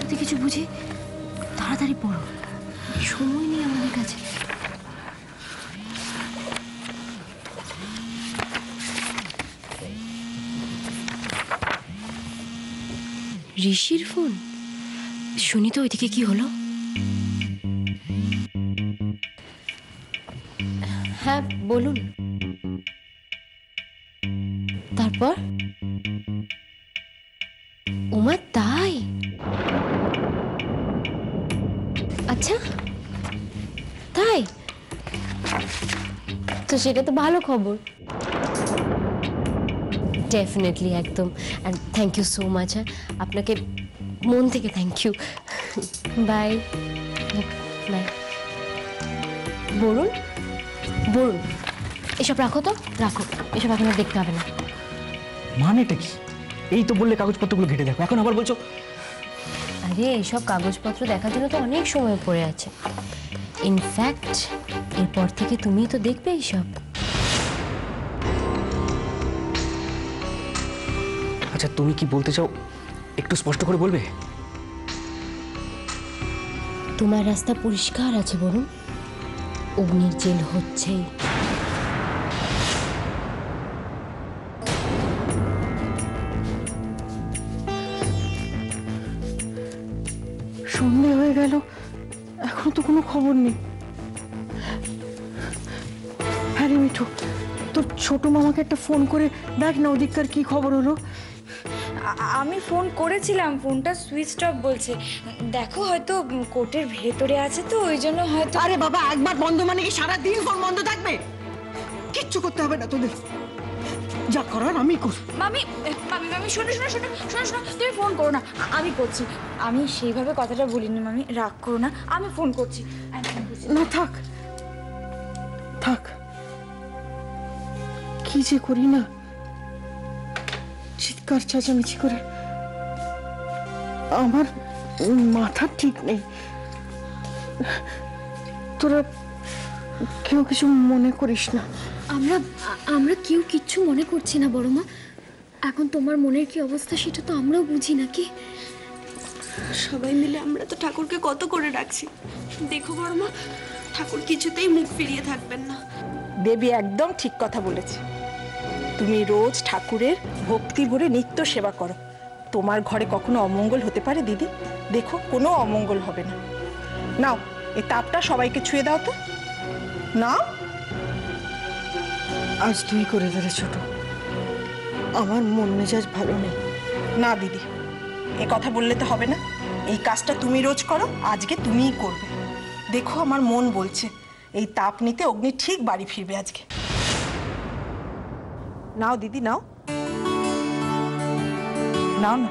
যদি কিছু বুঝি। তাড়াতাড়ি পড়ো, সময় নেই আমাদের কাছে। ঋষির ফোন, শুনি তো ওইদিকে কি হলো। হ্যাঁ বলুন। তারপর? ওমা তাই? আচ্ছা তাই তো, সেটা তো ভালো খবর। ডেফিনেটলি, একদম। And thank you so much. হ্যাঁ, আপনাকে মন থেকে thank you. Bye bye. Varun, Varun, এসব রাখো তো, রাখো। এসব এখন আর দেখতে হবে না। মানেটা কি? এই তো বললে কাগজপত্রগুলো ঘেটে দেখো, এখন আবার বলছো? আরে এইসব কাগজপত্র দেখার জন্য তো অনেক সময় পড়ে আছে। ইনফ্যাক্ট এরপর থেকে তুমিই তো দেখবে এইসব। আচ্ছা, তুমি কি বলতে চাও একটু স্পষ্ট করে বলবে? তোমার রাস্তা পরিষ্কার আছে বরুণ, অগ্নির জেল হচ্ছেই। সন্ধে হয়ে গেল, এখন তো কোনো খবর নেই। হ্যাঁ রে মিঠু, তোর ছোট মামাকে একটা ফোন করে দেখ না ওদিককার কি খবর হলো। আমি ফোন করেছিলাম, ফোনটা সুইচ অফ বলছে। দেখো হয়তো কোর্টের ভেতরে আছে তো, ওই জন্য হয়তো। আরে বাবা, একবার বন্ধ মানে কি সারাদিন ফোন বন্ধ থাকবে? কিচ্ছু করতে হবে না তোদের, যা করার আমি করব। মামি মামি মামি শোনো শোনো শোনো শোনো শোনো, তুমি ফোন করো না, আমি করছি। আমি সেইভাবে কথাটা বলিনি মামি, রাগ করো না, আমি ফোন করছি। না থাক থাক, কি যে করি না, চিৎকার চেঁচামেচি করে আমার মাথা ঠিক নেই। তোরা কেউ কিছু মনে করিস না। আমরা কেউ কিচ্ছু মনে করছি না বড় মা। এখন তোমার মনের কি অবস্থা সেটা তো আমরাও বুঝি নাকি। সবাই মিলে আমরা তো ঠাকুরকে কত করে ডাকছি। দেখো বড় মা, ঠাকুর কিছুতেই মুখ ফিরিয়ে থাকবেন না। দেবী একদম ঠিক কথা বলেছে। তুমি রোজ ঠাকুরের ভক্তি ভরে নিত্য সেবা করো। তোমার ঘরে কখনো অমঙ্গল হতে পারে দিদি? দেখো, কোনো অমঙ্গল হবে না। নাও, এই তাপটা সবাইকে ছুঁয়ে দাও তো। নাও। আজ তুই করে দে রে ছোট, আমার মন মেজাজ ভালো নেই। না দিদি, এ কথা বললে তো হবে না। এই কাজটা তুমি রোজ করো, আজকে তুমিই করবে। দেখো, আমার মন বলছে এই তাপ নিতে অগ্নি ঠিক বাড়ি ফিরবে আজকে। নাও দিদি, নাও নাও না।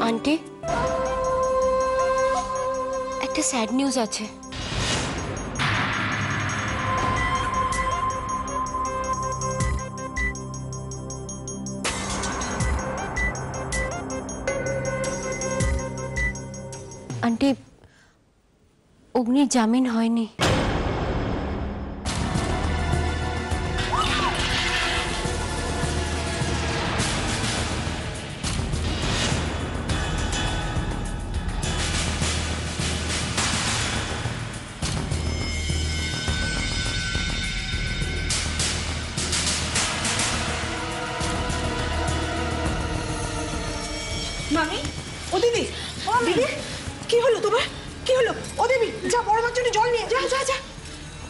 আন্টি, একটা স্যাড নিউজ আছে। আন্টি, অগ্নির জামিন হয়নি। মামি, ও দিদি, দিদি, কি হলো তোমার? কি হলো? ও দেবী, যা বড় মার জন্য জল নিয়ে যা যা যা।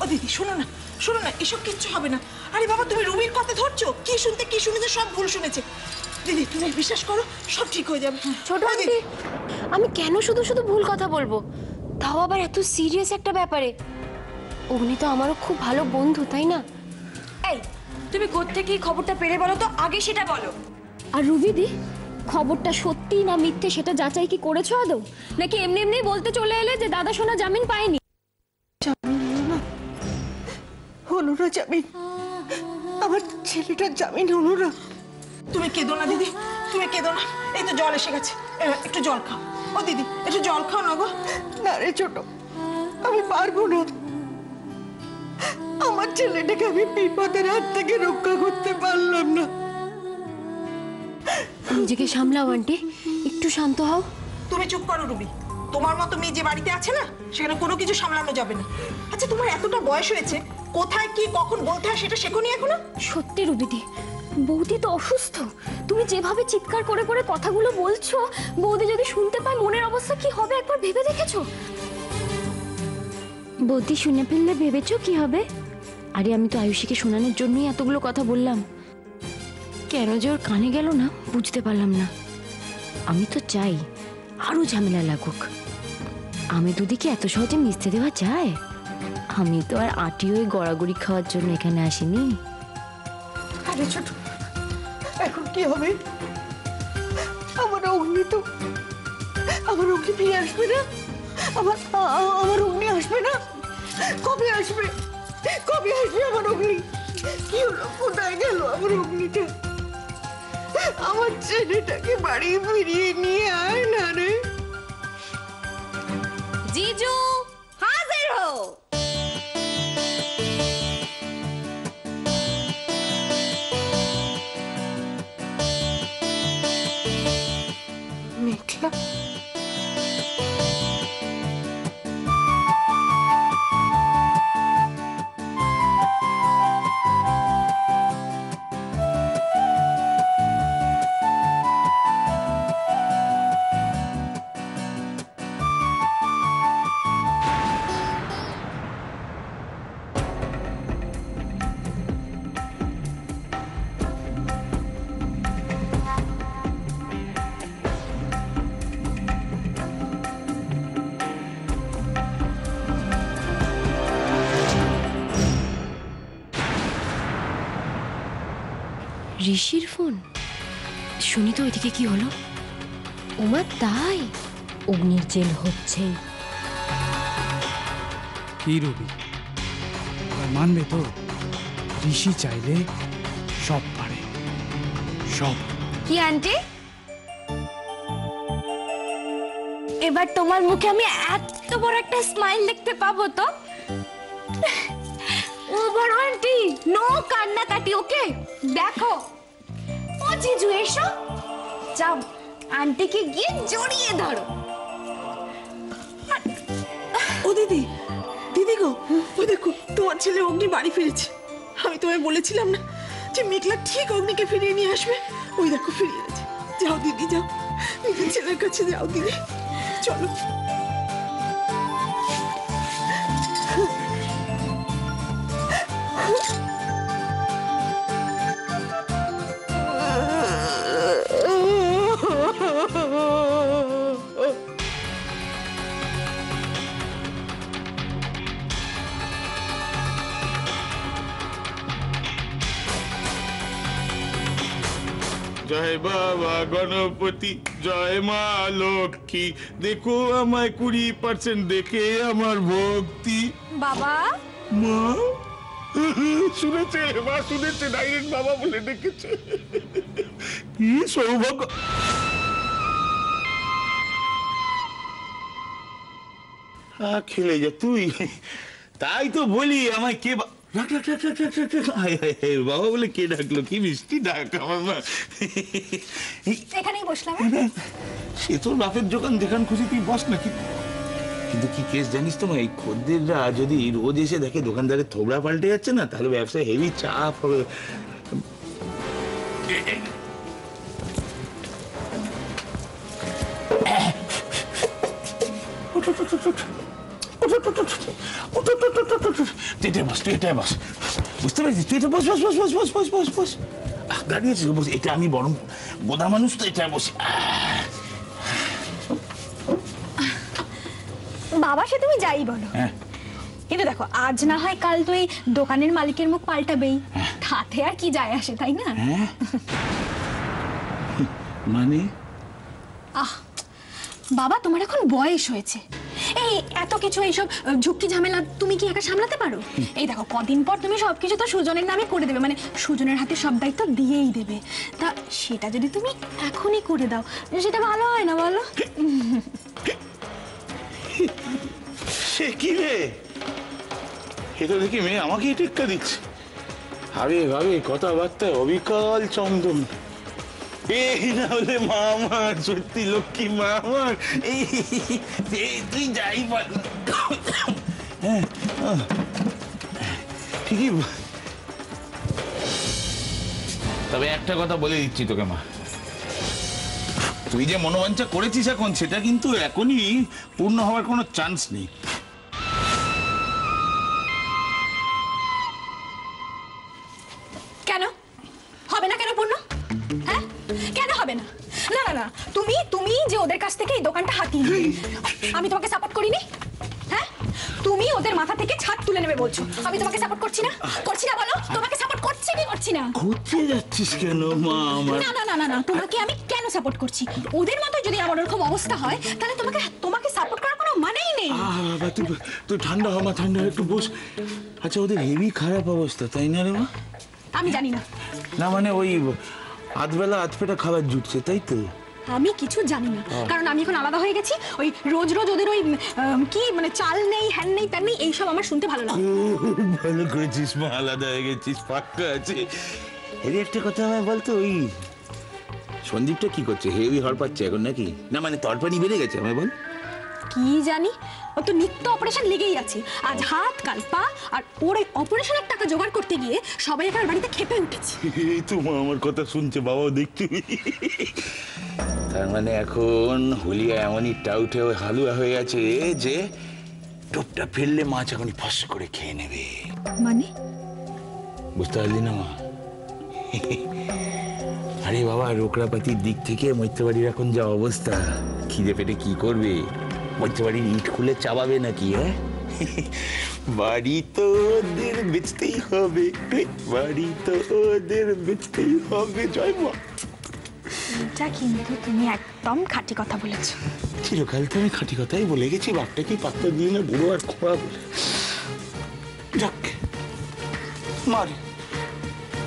ও দিদি, শোনো না, শোনো না, এসব কিচ্ছু হবে না। আরে বাবা, তুমি রুমির কথা ধরছো? কি শুনেছে সব ভুল শুনেছে। দিদি, তুমি বিশ্বাস করো, সব ঠিক হয়ে যাবে। ছোট আন্টি, আমি কেন শুধু শুধু ভুল কথা বলবো, তাও আবার এত সিরিয়াস একটা ব্যাপারে। অগ্নি তো আমারও খুব ভালো বন্ধু, তাই না? এই, তুমি কোত্থেকে এই খবরটা পেরে বলো তো, আগে সেটা বলো। আর রুবিদি, খবরটা সত্যি না মিথ্যে সেটা যাচাই কি করেছো আদৌ, নাকি এমনি এমনি বলতে চলে এলে যে দাদা সোনা জামিন পায়নি? জামিন হলো না, জামিন, আমার ছেলেটার জামিন হলো না। তুমি কেঁদো না দিদি, তুমি কেঁদো না, এই তো জল এসে গেছে, একটু জল খাও। ও দিদি একটু জল খাও না গো। না রে ছোট, আমি পারবো না। আমার ছেলেটাকে আমি বিপদের হাত থেকে রক্ষা করতে পারলাম না। নিজেকে সামলাও আন্টি, একটু শান্ত হও। তুমি চুপ করো রুবি, তোমার মতো মেয়ে যে বাড়িতে আছে না, সেখানে কোনো কিছু সামলানো যাবে না। আচ্ছা তোমার এতটা বয়স হয়েছে, কোথায় কি কখন বলতে হয় সেটা শেখোনি এখনো? সত্যি রুবিদি, বৌদি তো অসুস্থ। তুমি যেভাবে চিৎকার করে করে কথাগুলো বলছো, বৌদি যদি শুনতে পায় মনের অবস্থা কি হবে একবার ভেবে দেখেছো? বৌদি শুনে ফেললে ভেবেছো কি হবে? আরে আমি তো আয়ুষীকে শোনানোর জন্যই এতগুলো কথা বললাম। কেন যে ওর কানে গেল না বুঝতে পারলাম না। আমি তো চাই আরো ঝামেলা লাগুক। আমি দুদিকে এত সহজে মিশতে দেওয়া যায়? আমি তো আর আটি হয়ে গড়াগড়ি খাওয়ার জন্য এখানে আসিনি। আরে ছোট, এখন কি হবে? আমার অগ্নি তো, আমার অগ্নি ফিরে আসবে না? আমার অগ্নি আসবে না? কবে আসবে? কবে আসবে আমার অগ্নি? কি হলো, কোথায় গেল আমার অগ্নিটা? আমার ছেলেটাকে বাড়ি ফিরিয়ে নিয়ে আয় না রে। জিজু হাজির হো। মেঘলা, ঋষির ফোন। শুনি তো ওইদিকে কি হলো। ওমা তাই, অগ্নির জেল হচ্ছেই। কি রবি, মানবে তো? ঋষি চাইলে সব পারে, সব। কি আন্টি, এবার তোমার মুখে আমি এত বড় একটা স্মাইল দেখতে পাবো তো? ও বড় আন্টি, নো কান্নাকাটি, ওকে? দেখো ও জিজু, এসো, যাও আন্টিকে গিয়ে জড়িয়ে ধরো। ও দিদি, দিদি গো, ওই দেখো তোমার ছেলে অগ্নি বাড়ি ফিরেছে। আমি তোমায় বলেছিলাম না যে মেঘলা ঠিক অগ্নিকে ফিরিয়ে নিয়ে আসবে? ওই দেখো ফিরিয়ে গেছে। যাও দিদি যাও, নিজের ছেলের কাছে যাও দিদি, চলো। জয় বাবা গণপতি, জয় মা লক্ষ্মী, দেখো আমায় 20% দেখে আমার ভক্তি। বাবা, মা শুনেছে, মা শুনেছে, ডাইরেক্ট বাবা বলে ডেকেছে। কি সৌভাগ্য! খেলে যা তুই, তাই তো বলি আমায় কে রাখ রাখ রাখ রাখ রাখ রাখ। বাবা বলে কে ডাকলো, কি মিষ্টি ডাক আমার মা। এখানেই বসলাম। সে তোর বাপের দোকান, যেখান খুশি তুই বস না। কিন্তু কি কেস জানিস তো, এই খদ্দেররা যদি রোজ এসে দেখে দোকানদারের থোবড়া পাল্টে যাচ্ছে না, তাহলে ব্যবসায় হেভি চাপ হবে। বুঝতে পেরেছিস? তুই এটা বস বস বস বস বস বস বস বস। দাঁড়িয়েছিস বস, এটা আমি বরং গোদা মানুষ তো, এটা বসি। বাবা সে তুমি যাই বলো, হ্যাঁ, কিন্তু দেখো আজ না হয় কাল তো এই দোকানের মালিকের মুখ পাল্টাবেই, তাতে আর কি যায় আসে, তাই না? হ্যাঁ মানে বাবা তোমার এখন বয়স হয়েছে, এই এত কিছু এইসব ঝুঁকি ঝামেলা তুমি কি একা সামলাতে পারো? এই দেখো কদিন পর তুমি সবকিছু তো সুজনের নামে করে দেবে, মানে সুজনের হাতে সব দায়িত্ব দিয়েই দেবে। তা সেটা যদি তুমি এখনই করে দাও সেটা ভালো হয় না বলো? সে কি রে, এটা দেখি মেয়ে আমাকেই টেক্কা দিচ্ছে। ভাবে ভাবে কথাবার্তায় অবিকল চন্দন। এই না হলে মা আমার, সত্যি লক্ষ্মী মা আমার। এই তুই যাই বল, ঠিকই। তবে একটা কথা বলে দিচ্ছি তোকে মা, তুই যে মনোবাঞ্ছা করেছিস এখন, সেটা কিন্তু এখনই পূর্ণ হওয়ার কোনো চান্স নেই। কেন হবে না? কেন পূর্ণ? হ্যাঁ কেন হবে না? না না না, তুমি তুমি যে ওদের কাছ থেকে এই দোকানটা হাতিয়ে নিলে, আমি তোমাকে সাপোর্ট করিনি? হ্যাঁ তুমি ওদের মাথা থেকে ছাদ তুলে নেবে বলছো, আমি তোমাকে সাপোর্ট করছি না? করছি না বলো, তোমাকে সাপোর্ট করছি কি করছি না? ঘুরতে যাচ্ছিস কেন মা আমার? না না না না না, তোমাকে আমি কেন সাপোর্ট করছি? ওদের মতো যদি আমার ওরকম অবস্থা হয় তাহলে তোমাকে তোমাকে সাপোর্ট করার কোনো মানেই নেই। বাবা তুই ঠান্ডা হ মা, ঠান্ডা একটু বস। আচ্ছা ওদের হেভি খারাপ অবস্থা তাই না রে মা? আমি জানি না। না মানে ওই আধবেলা আধপেটা খাবার জুটছে তাই তো? আমি কিছু জানি না, কারণ আমি এখন আলাদা হয়ে গেছি। ওই রোজ রোজ ওদের ওই কি মানে চাল নেই, হ্যান নেই, ত্যান নেই, এইসব আমার শুনতে ভালো লাগে। ভালো করেছিস মা, আলাদা হয়ে গেছিস, পাক্কা আছে। এর একটা কথা আমায় বলতো, ওই সন্দীপটা কি করছে? হেভি হড় পাচ্ছে এখন নাকি? না মানে তরপানি বেড়ে গেছে, আমায় বল। কি জানি, ও তো নিত্য অপারেশন লেগেই আছে, আজ হাত কাল পা, আর ওর এই অপারেশনের টাকা জোগাড় করতে গিয়ে সবাই এখানে বাড়িতে খেপে উঠেছে। এই তো মা আমার কথা শুনছে, বাবাও দেখতে। তার মানে এখন হুলিয়া এমনই টাউটে হালুয়া হয়ে আছে যে টোপটা ফেললে মাছ এখনই ফস করে খেয়ে নেবে। মানে বুঝতে পারলি না মা? আরে বাবা, রোকরাপাতির দিক থেকে মৈত্রবাড়ির এখন যা অবস্থা, খিদে পেটে কি করবে? মৈত্রবাড়ির ইট খুলে চাবাবে নাকি? হ্যাঁ, বাড়ি তো ওদের বেচতেই হবে, বাড়ি তো ওদের বেচতেই হবে। জয় মা। এটা কিন্তু তুমি একদম খাঁটি কথা বলেছো। চিরকাল তো আমি খাঁটি কথাই বলে গেছি, বাপটা কি পাত্তা দিয়ে না, বুড়ো আর খোয়া বলে। যাক মার,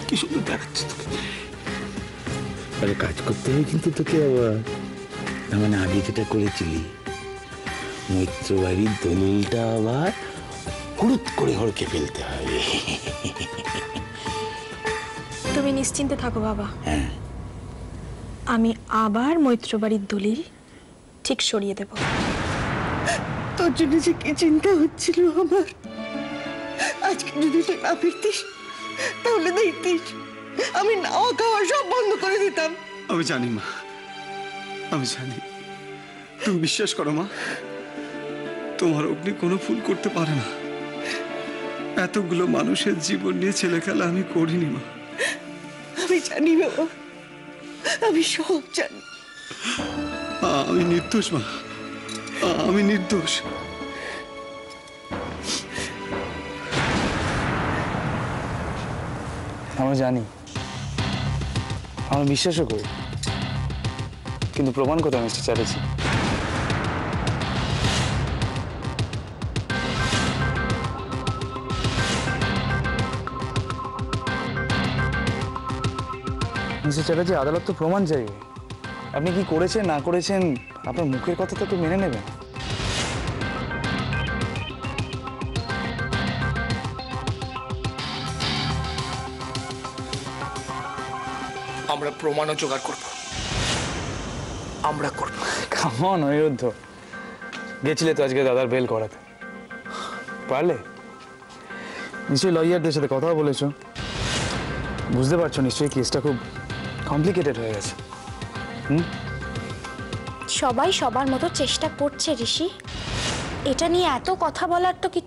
কি সুন্দর দেখাচ্ছে তোকে। আরে কাজ করতে হবে কিন্তু তোকে আবার। তার মানে আগে যেটা করেছিলি, মৈত্রবাড়ির দলিলটা আবার হুড়ুত করে হড়কে ফেলতে হবে। তুমি নিশ্চিন্তে থাকো বাবা, হ্যাঁ আমি আবার মৈত্রবাড়ির দলিল ঠিক সরিয়ে দেব। তোর জন্য যে কি চিন্তা হচ্ছিল আমার, আজকে যদি তুই না ফিরতিস তাহলে দেখতিস আমি নাওয়া খাওয়া সব বন্ধ করে দিতাম। আমি জানি মা, আমি জানি। তুমি বিশ্বাস করো মা, তোমার অগ্নি কোনো ভুল করতে পারে না। এতগুলো মানুষের জীবন নিয়ে ছেলে খেলা আমি করিনি মা। আমি জানি বাবা, আমি সব জানি। আমি নির্দোষ মা, আমি নির্দোষ। আমরা জানি, আমরা বিশ্বাসও করি, কিন্তু প্রমাণ কোথায় মিস্টার চ্যাটার্জি? মিস্টার চ্যাটার্জি, আদালত তো প্রমাণ চাইবে। আপনি কি করেছেন না করেছেন, আপনার মুখের কথা তো মেনে নেবেন। আমরা প্রমাণও জোগাড় করব, আমরা করব। কেমন অনিরুদ্ধ, গেছিলে তো আজকে দাদার বেল করাতে, পারলে? নিশ্চয়ই লয়ারদের সাথে কথাও বলেছো, বুঝতে পারছো নিশ্চয়ই কেসটা খুব কমপ্লিকেটেড হয়ে গেছে। সবাই সবার মতো চেষ্টা করছে ঋষি, এটা নিয়ে এত কথা বলার তো কি।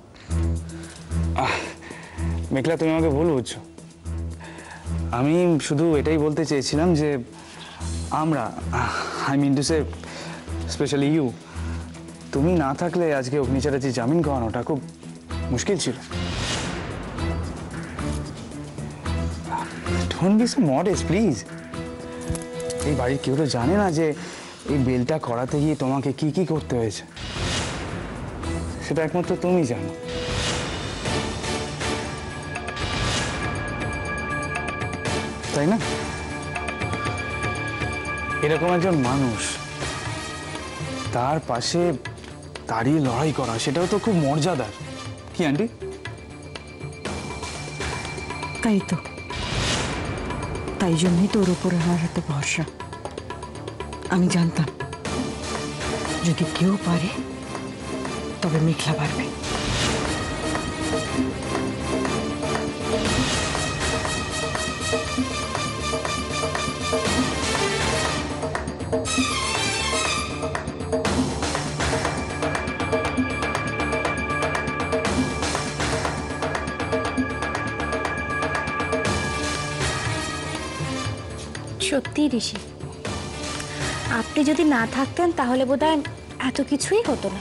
মেঘলা, তুমি আমাকে ভুল বুঝছো। আমি শুধু এটাই বলতে চেয়েছিলাম যে আমরা, I mean to say specially you, তুমি না থাকলে আজকে অগ্নি চ্যাটার্জি জামিন করানোটা খুব মুশকিল ছিল। Don't be so modest please. এই বাড়ির কেউ তো জানে না যে এই বেলটা করাতে গিয়ে তোমাকে কি কি করতে হয়েছে। সেটা একমাত্র তুমি জানো। তাই না? এরকম একজন মানুষ, তার পাশে দাঁড়িয়ে লড়াই করা, সেটাও তো খুব মর্যাদার। কি আন্টি? তাই তো, তাই জন্যই তোর উপরে আমার এত ভরসা। আমি জানতাম যদি কেউ পারে তবে মেঘলা পারবে। সত্যি ঋষি, আপনি যদি না থাকতেন তাহলে বোধহয় এত কিছুই হতো না।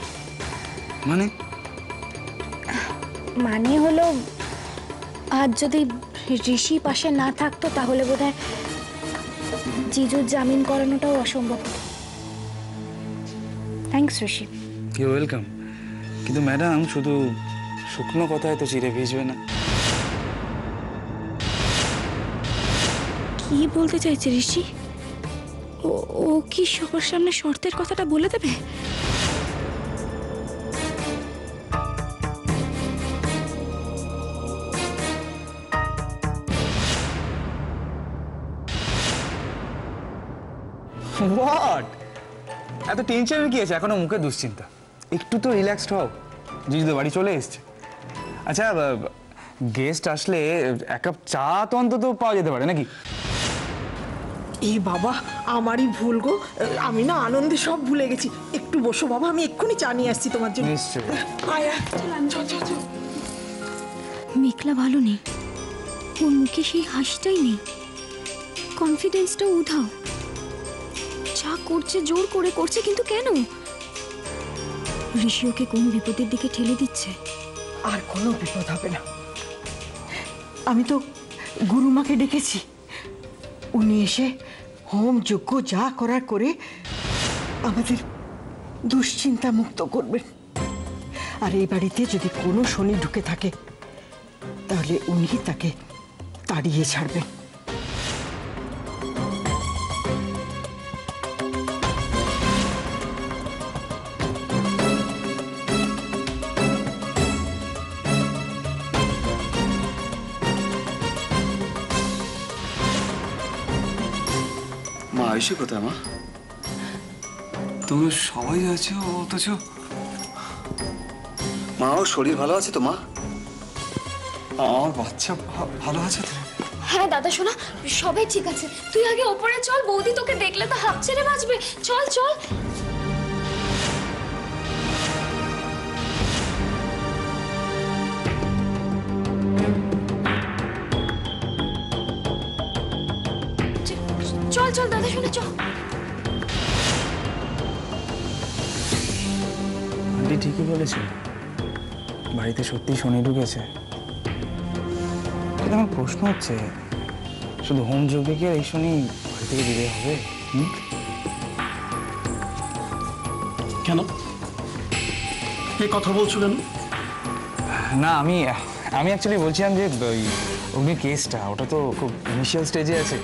মানে হলো, আজ যদি ঋষি পাশে না থাকতো তাহলে বোধহয় জিজুর জামিন করানোটাও অসম্ভব হতো। থ্যাঙ্কস ঋষি। You welcome. কিন্তু ম্যাডাম, শুধু শুকনো কথায় তো চিড়ে ভিজবে না। কি বলতে চাইছে ঋষি? ও কি সবার সামনে শর্তের কথাটা বলে দেবে? হোয়াট? এত টেনশনের কি আছে? এখনো মুখে দুশ্চিন্তা। একটু তো রিল্যাক্সড হও। জিজু তো বাড়ি চলে এসছে। আচ্ছা, গেস্ট আসলে এক কাপ চা তো অন্তত পাওয়া যেতে পারে নাকি? এই বাবা, আমারই ভুল গো, আমি না আনন্দে সব ভুলে গেছি। একটু বসো বাবা, আমি এক্ষুনি চা নিয়ে আসছি তোমার জন্য। নিশ্চয়ই। আয় আয়, চল চল চল। মেঘলা ভালো নেই, ওর মুখে সেই হাসিটাই নেই, কনফিডেন্সটা উধাও। যা করছে জোর করে করছে, কিন্তু কেন? ঋষি ওকে কোন বিপদের দিকে ঠেলে দিচ্ছে। আর কোনো বিপদ হবে না। আমি তো গুরুমাকে ডেকেছি, উনি এসে হোম যজ্ঞ যা করার করে আমাদের দুশ্চিন্তা মুক্ত করবেন। আর এই বাড়িতে যদি কোনো শনি ঢুকে থাকে তাহলে উনি তাকে তাড়িয়ে ছাড়বেন। মা আয়ুষী কোথায়? মা, তুমি সবাই আছো অথচ মা, ওর শরীর ভালো আছে তো? মা, আমার বাচ্চা ভালো আছে তো? হ্যাঁ দাদা শোনা, সবাই ঠিক আছে। তুই আগে ওপরে চল, বৌদি তোকে দেখলে তো হাঁপ ছেড়ে বাঁচবে। চল চল। চল চল দাদা শোনা, চল। আন্টি ঠিকই বলেছে, বাড়িতে সত্যি শনি ঢুকেছে। কিন্তু আমার প্রশ্ন হচ্ছে, শুধু হোম যজ্ঞে কি এই শনি বাড়ি থেকে দিলে হবে? কেন এই কথা বলছো কেন? না, আমি অ্যাকচুয়ালি বলছিলাম যে ওই অগ্নির কেসটা, ওটা তো খুব ইনিশিয়াল স্টেজে আছে।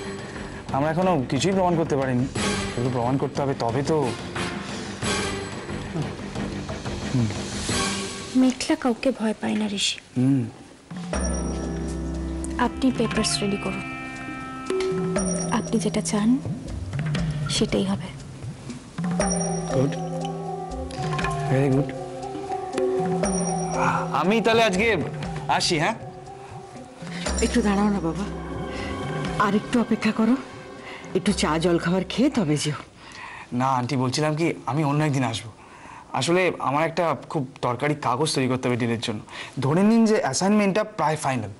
আমরা এখনো কিছুই প্রমাণ করতে পারিনি। শুধু প্রমাণ করতে হবে, তবে তো। মেঘলা কাউকে ভয় পায় না ঋষি। আপনি পেপারস রেডি করুন, আপনি যেটা চান সেটাই হবে। Good, very good. আমি তাহলে আজকে আসি। হ্যাঁ, একটু দাঁড়াও না বাবা, আর একটু অপেক্ষা করো। একটু চা জল খাবার খেয়ে তবে যেও। না আন্টি, বলছিলাম কি, আমি অন্য একদিন আসবো। আসলে আমার একটা খুব দরকারি কাগজ তৈরি করতে হবে ডিলের জন্য। ধরে নিন যে অ্যাসাইনমেন্টটা প্রায় ফাইনাল।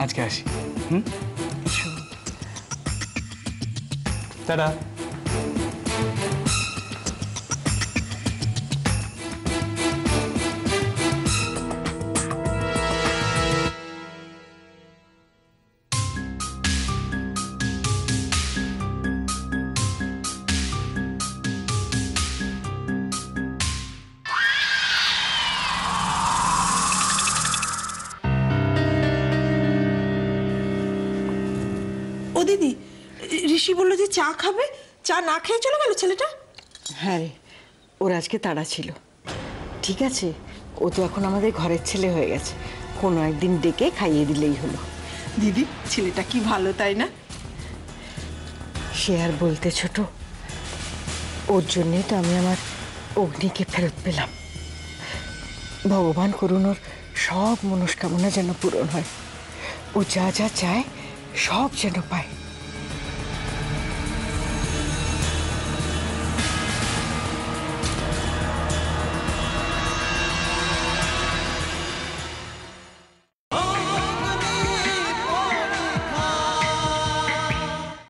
আজকে আসি। টাটা। দিদি, ঋষি বললো যে চা খাবে, চা না খেয়ে চলে গেল ছেলেটা। হ্যাঁ রে, ওর আজকে তাড়া ছিল। ঠিক আছে, ও তো এখন আমাদের ঘরের ছেলে হয়ে গেছে, কোনো একদিন ডেকে খাইয়ে দিলেই হলো। দিদি, ছেলেটা কি ভালো, তাই না? সে আর বলতে ছোট, ওর জন্যই তো আমি আমার অগ্নিকে ফেরত পেলাম। ভগবান করুন ওর সব মনস্কামনা যেন পূরণ হয়, ও যা যা চায় সব যেন পায়।